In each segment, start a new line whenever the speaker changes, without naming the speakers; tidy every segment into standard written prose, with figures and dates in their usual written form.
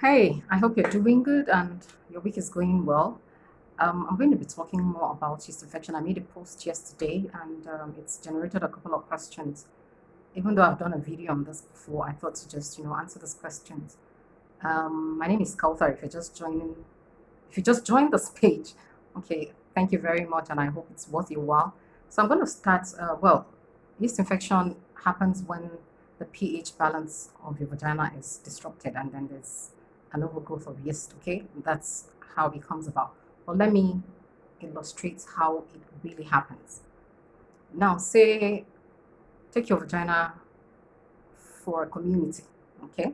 Hey, I hope you're doing good and your week is going well. I'm going to be talking more about yeast infection. I made a post yesterday and it's generated a couple of questions. Even though I've done a video on this before, I thought to just, answer these questions. My name is Kauthar. If you just joined this page, okay, thank you very much and I hope it's worth your while. So I'm going to start, yeast infection happens when the pH balance of your vagina is disrupted and then there's an overgrowth of yeast, okay? That's how it comes about. But let me illustrate how it really happens. Now, take your vagina for a community, okay?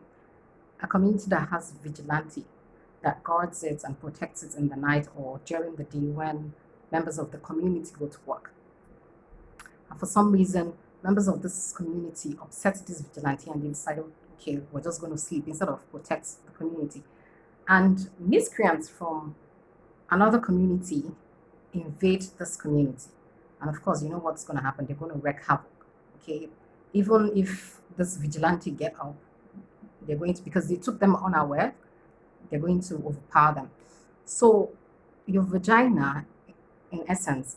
A community that has vigilante, that guards it and protects it in the night or during the day when members of the community go to work. And for some reason, members of this community upset this vigilante and they decided, okay, we're just going to sleep instead of protect the community. And miscreants from another community invade this community. And of course, you know what's going to happen. They're going to wreak havoc. Okay. Even if this vigilante get up, they're going to, because they took them unaware, they're going to overpower them. So your vagina, in essence,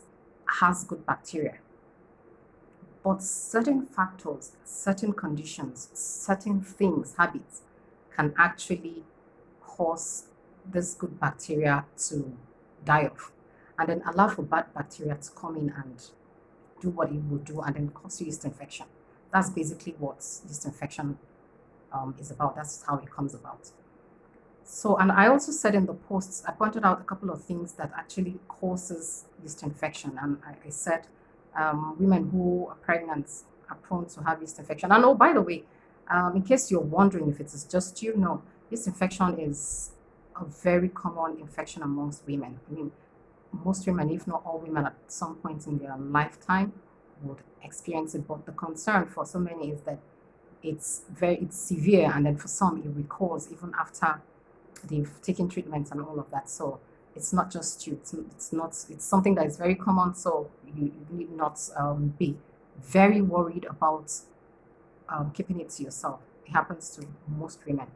has good bacteria. But certain factors, certain conditions, certain things, habits can actually cause this good bacteria to die off and then allow for bad bacteria to come in and do what it will do and then cause you yeast infection. That's basically what yeast infection is about. That's how it comes about. So, and I also said in the posts, I pointed out a couple of things that actually causes yeast infection. And I said women who are pregnant are prone to have yeast infection. And oh, by the way, in case you're wondering if it is just you, no, yeast infection is a very common infection amongst women. I mean, most women, if not all women, at some point in their lifetime would experience it. But the concern for so many is that it's severe, and then for some it recurs even after they've taken treatments and all of that. So it's not just you. It's something that is very common. So you need not be very worried about keeping it to yourself. It happens to most women.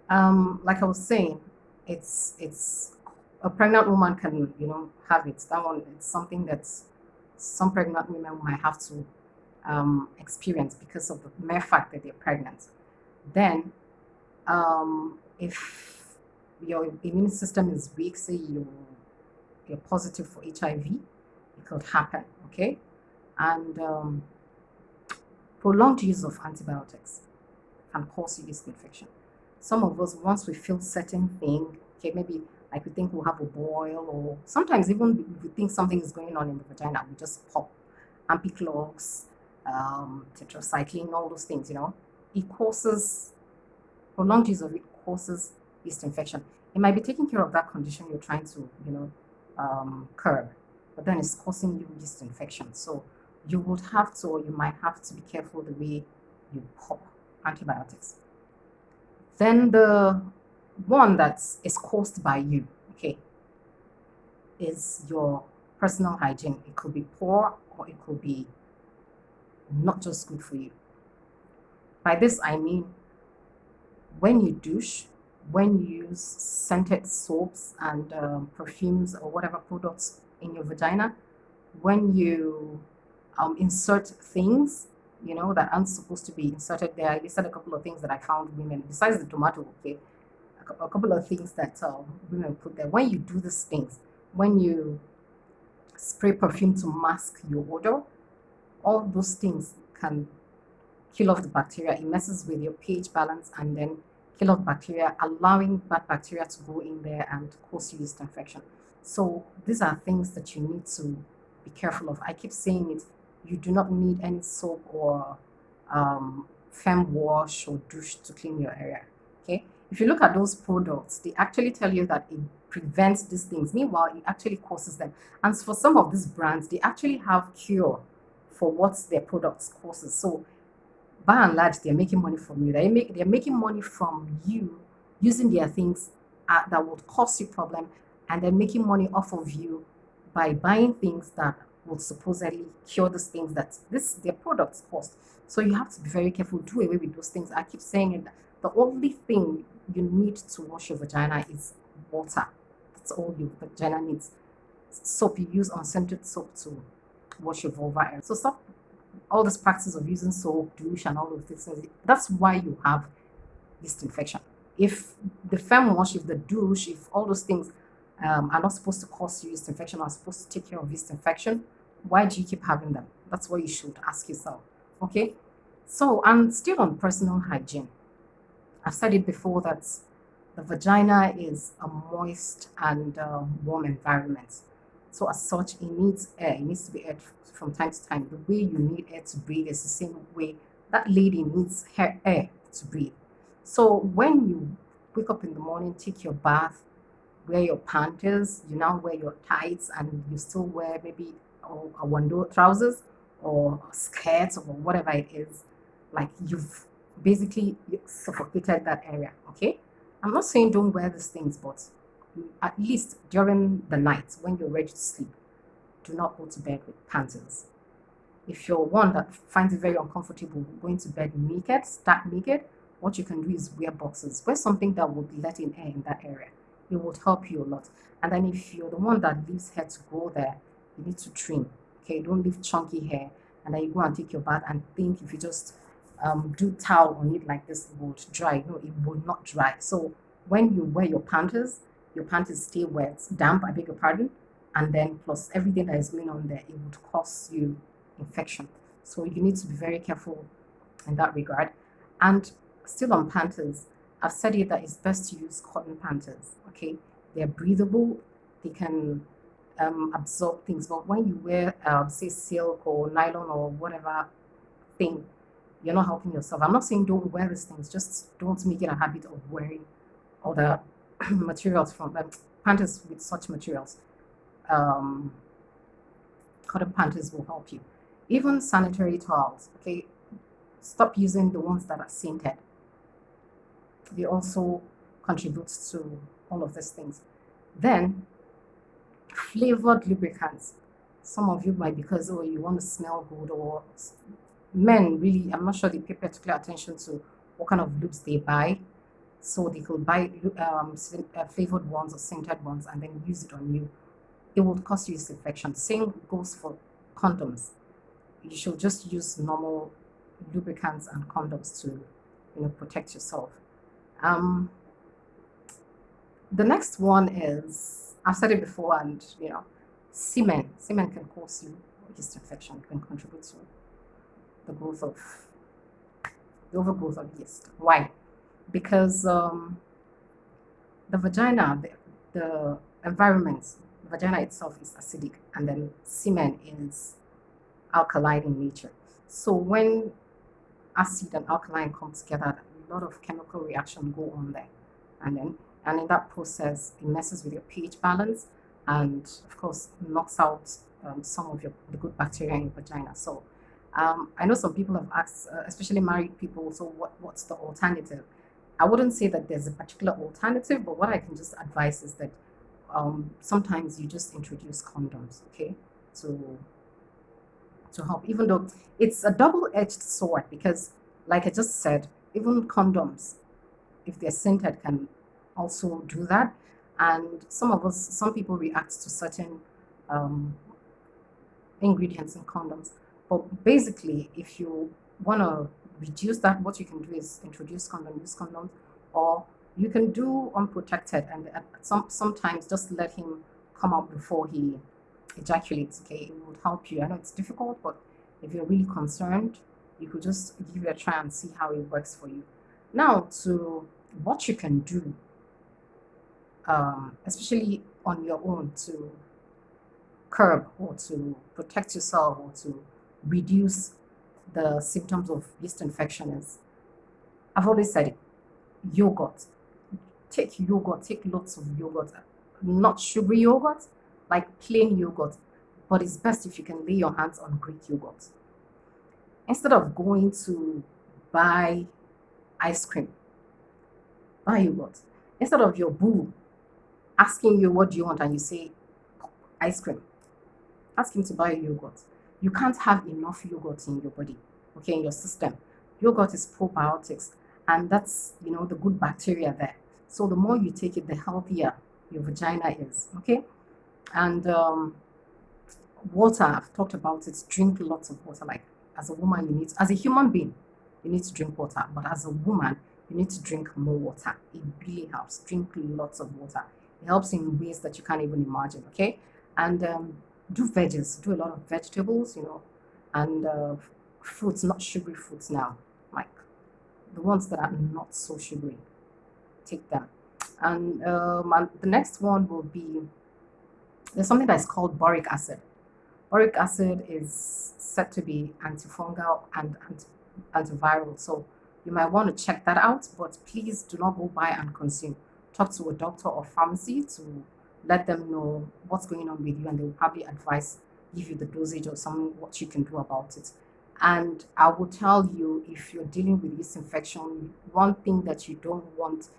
Like I was saying, it's a pregnant woman can have it. That one, it's something that some pregnant women might have to experience because of the mere fact that they're pregnant. Then, if your immune system is weak, say you're positive for HIV, it could happen. Okay, and prolonged use of antibiotics can cause yeast infection. Some of us, once we feel certain thing, okay, maybe like we think we'll have a boil, or sometimes even if we think something is going on in the vagina, we just pop ampiclox, tetracycline, all those things, it causes, prolonged use of it causes yeast infection. It might be taking care of that condition you're trying to, curb, but then it's causing you yeast infection. So you would have to, or you might have to be careful the way you pop antibiotics. Then the one that is caused by you, okay, is your personal hygiene. It could be poor or it could be not just good for you. By this I mean when you douche, when you use scented soaps and perfumes or whatever products in your vagina, when you insert things that aren't supposed to be inserted there. I listed a couple of things that I found women, besides the tomato, okay, a couple of things that women put there. When you do these things, when you spray perfume to mask your odor, all those things can kill off the bacteria. It messes with your pH balance and then kill off bacteria, allowing bad bacteria to go in there and cause yeast infection. So these are things that you need to be careful of. I keep saying it. You do not need any soap or fem wash or douche to clean your area. Okay. If you look at those products, they actually tell you that it prevents these things. Meanwhile, it actually causes them. And for some of these brands, they actually have cure for what their products causes. So by and large, they're making money from you. They're making money from you using their things that would cause you problem, and they're making money off of you by buying things that would supposedly cure these things that their products cost. So you have to be very careful. Do away with those things. I keep saying it. The only thing you need to wash your vagina is water. That's all your vagina needs. Soap, you use unscented soap to wash your vulva area. So stop all this practice of using soap, douche, and all of this. That's why you have yeast infection. If the fem wash, if the douche, if all those things are not supposed to cause you yeast infection, are supposed to take care of yeast infection, why do you keep having them? That's what you should ask yourself. Okay. So, and still on personal hygiene, I've said it before that the vagina is a moist and warm environment. So, as such, it needs air. It needs to be aired from time to time. The way you need air to breathe is the same way that lady needs her air to breathe. So, when you wake up in the morning, take your bath, wear your panties, you now wear your tights, and you still wear maybe a wando trousers or skirts or whatever it is, like you've basically suffocated that area. Okay, I'm not saying don't wear these things, but at least during the night when you're ready to sleep, do not go to bed with panties. If you're one that finds it very uncomfortable going to bed naked, start naked, what you can do is wear boxes. Wear something that will be letting air in that area. It would help you a lot. And then if you're the one that leaves hair to grow there, you need to trim. Okay, don't leave chunky hair. And then you go and take your bath and think if you just do towel on it like this, it would dry. No, it will not dry. So when you wear your panties stay wet, damp, I beg your pardon, and then plus everything that is going on there, it would cause you infection. So you need to be very careful in that regard. And still on panties, I've said it that it's best to use cotton panties. Okay, they're breathable, they can absorb things. But when you wear, say, silk or nylon or whatever thing, you're not helping yourself. I'm not saying don't wear these things, just don't make it a habit of wearing other materials from panties with such materials. Um, Cotton panties will help you. Even sanitary towels, okay? Stop using the ones that are scented. They also contribute to all of these things. Then, flavored lubricants. Some of you might because oh you want to smell good or men really I'm not sure they pay particular attention to what kind of lubes they buy. So they could buy flavored ones or scented ones and then use it on you. It would cause you infection. Same goes for condoms. You should just use normal lubricants and condoms to, protect yourself. Um, the next one is I've said it before, and semen. Semen can cause you yeast infection. Can contribute to the growth of the overgrowth of yeast. Why? Because the vagina, the environment, the vagina itself is acidic, and then semen is alkaline in nature. So when acid and alkaline come together, a lot of chemical reaction go on there, and then and in that process, it messes with your pH balance, and of course knocks out some of the good bacteria in your vagina. So I know some people have asked, especially married people, so what's the alternative? I wouldn't say that there's a particular alternative, but what I can just advise is that sometimes you just introduce condoms, okay, to to help, even though it's a double-edged sword because, like I just said, even condoms, if they're scented, can also do that. And some people react to certain um, ingredients in condoms. But basically, if you want to reduce that, what you can do is introduce use condoms, or you can do unprotected, and sometimes just let him come out before he ejaculates. Okay, it would help you. I know it's difficult, but if you're really concerned, you could just give it a try and see how it works for you. Now, to what you can do, especially on your own, to curb or to protect yourself or to reduce the symptoms of yeast infection is, I've always said it, yogurt. Take lots of yogurt, not sugary yogurt, like plain yogurt, but it's best if you can lay your hands on Greek yogurt. Instead of going to buy ice cream, buy yogurt. Instead of your boo asking you what do you want and you say ice cream, ask him to buy yogurt. You can't have enough yogurt in your body, okay, in your system. Yogurt is probiotics, and that's, the good bacteria there. So the more you take it, the healthier your vagina is. Okay. And water, I've talked about it. Drink lots of water. Like, as a woman, as a human being, you need to drink water. But as a woman, you need to drink more water. It really helps. Drink lots of water. It helps in ways that you can't even imagine. Okay. And do veggies. Do a lot of vegetables, and fruits, not sugary fruits now. Like the ones that are not so sugary. Take them. And the next one will be, there's something that's called boric acid. Boric acid is said to be antifungal and antiviral, so you might want to check that out, but please do not go buy and consume. Talk to a doctor or pharmacy to let them know what's going on with you, and they will probably give you the dosage or something, what you can do about it. And I will tell you, if you're dealing with yeast infection, one thing that you don't want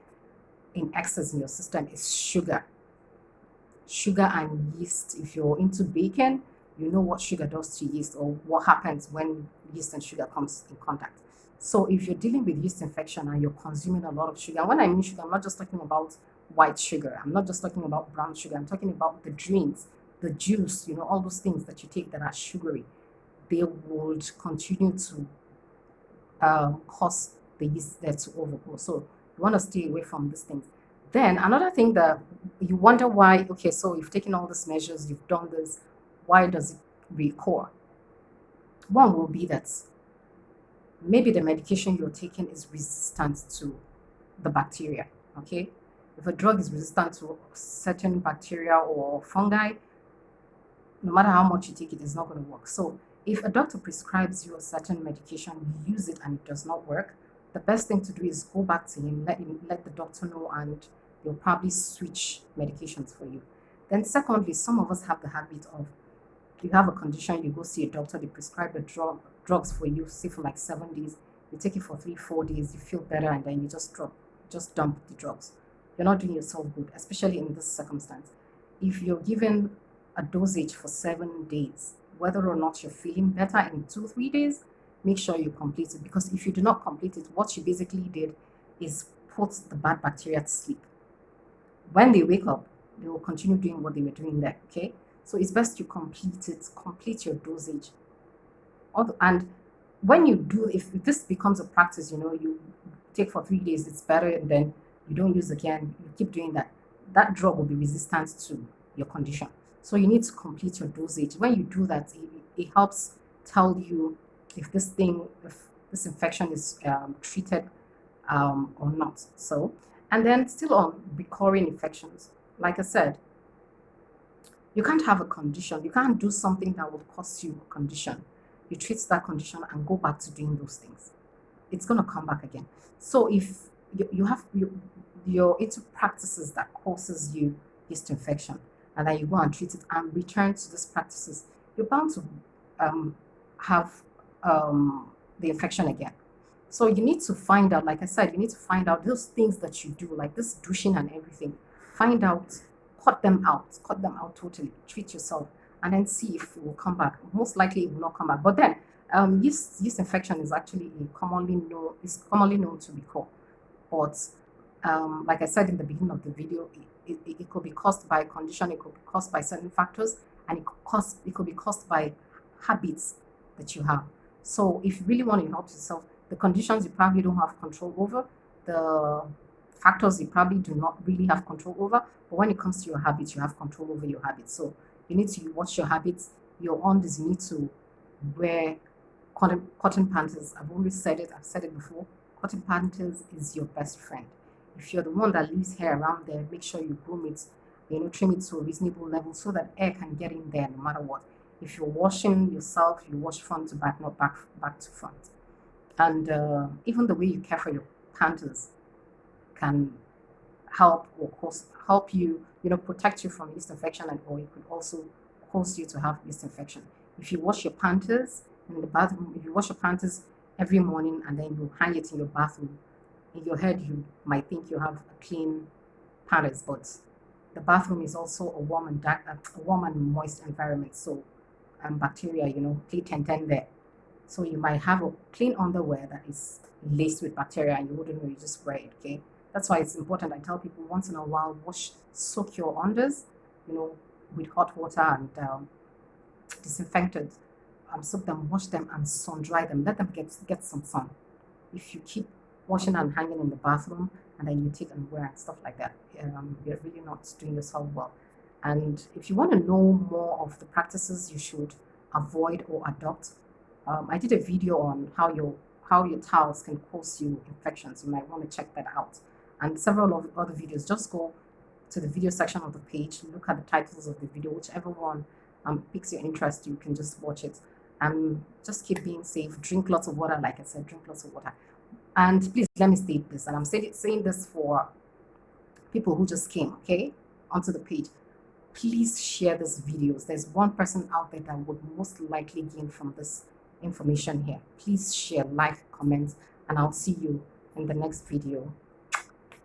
in excess in your system is sugar. Sugar and yeast. If you're into baking, you know what sugar does to yeast, or what happens when yeast and sugar comes in contact. So if you're dealing with yeast infection and you're consuming a lot of sugar, and when I mean sugar, I'm not just talking about white sugar, I'm not just talking about brown sugar, I'm talking about the drinks, the juice, all those things that you take that are sugary, they would continue to cause the yeast there to overgrow. So you want to stay away from these things. Then another thing that you wonder why, okay, so you've taken all these measures, you've done this, why does it recur? One will be that maybe the medication you're taking is resistant to the bacteria, okay? If a drug is resistant to certain bacteria or fungi, no matter how much you take it, it's not going to work. So if a doctor prescribes you a certain medication, you use it and it does not work, the best thing to do is go back to him, let the doctor know, and they'll probably switch medications for you. Then secondly, some of us have the habit of, you have a condition, you go see a doctor, they prescribe the drugs for you, say for like 7 days, you take it for 3 4 days, you feel better, and then you just dump the drugs. You're not doing yourself good, especially in this circumstance. If you're given a dosage for 7 days, whether or not you're feeling better in 2 3 days, make sure you complete it, because if you do not complete it, what you basically did is put the bad bacteria to sleep. When they wake up, they will continue doing what they were doing there. Okay, so it's best you complete your dosage. And when you do, if this becomes a practice, you take for 3 days, it's better, and then you don't use again, you keep doing that, that drug will be resistant to your condition. So you need to complete your dosage. When you do that, it helps tell you if this infection is treated or not. So, and then still on recurring infections, like I said, you can't have a condition, you can't do something that would cause you a condition. You treat that condition and go back to doing those things. It's going to come back again. So if you're into practices that causes you yeast infection, and then you go and treat it and return to these practices, you're bound to have the infection again. So you need to find out, like I said, you need to find out those things that you do, like this douching and everything. Find out, cut them out totally, treat yourself, and then see if it will come back. Most likely it will not come back. But then yeast infection is actually commonly known to recur. But like I said in the beginning of the video, it could be caused by condition, it could be caused by certain factors, and it could be caused by habits that you have. So if you really want to help yourself, the conditions you probably don't have control over, the factors you probably do not really have control over, but when it comes to your habits, you have control over your habits. So you need to watch your habits. Your undies, you need to wear cotton panties. I've always said it, I've said it before. Cotton panties is your best friend. If you're the one that leaves hair around there, make sure you groom it, trim it to a reasonable level so that air can get in there no matter what. If you're washing yourself, you wash front to back, not back to front. And even the way you care for your panties can help you, protect you from yeast infection, or it could also cause you to have yeast infection. If you wash your panties in the bathroom, if you wash your panties every morning and then you hang it in your bathroom, in your head you might think you have a clean panties, but the bathroom is also a warm and moist environment. So bacteria, play 10 there. So you might have a clean underwear that is laced with bacteria and you wouldn't know, you just wear it, okay? That's why it's important. I tell people once in a while, soak your unders, you know, with hot water and disinfectant. Soak them, wash them, and sun dry them. Let them get some sun. If you keep washing and hanging in the bathroom and then you take and wear and stuff like that, you're really not doing yourself well. And if you want to know more of the practices you should avoid or adopt, I did a video on how your towels can cause you infections. You might want to check that out. And several of other videos. Just go to the video section of the page, look at the titles of the video, whichever one piques your interest, you can just watch it. Just keep being safe. Drink lots of water, like I said, drink lots of water. And please let me state this, and I'm saying this for people who just came, okay, onto the page. Please share these videos. There's one person out there that would most likely gain from this information here. Please share, like, comment, and I'll see you in the next video.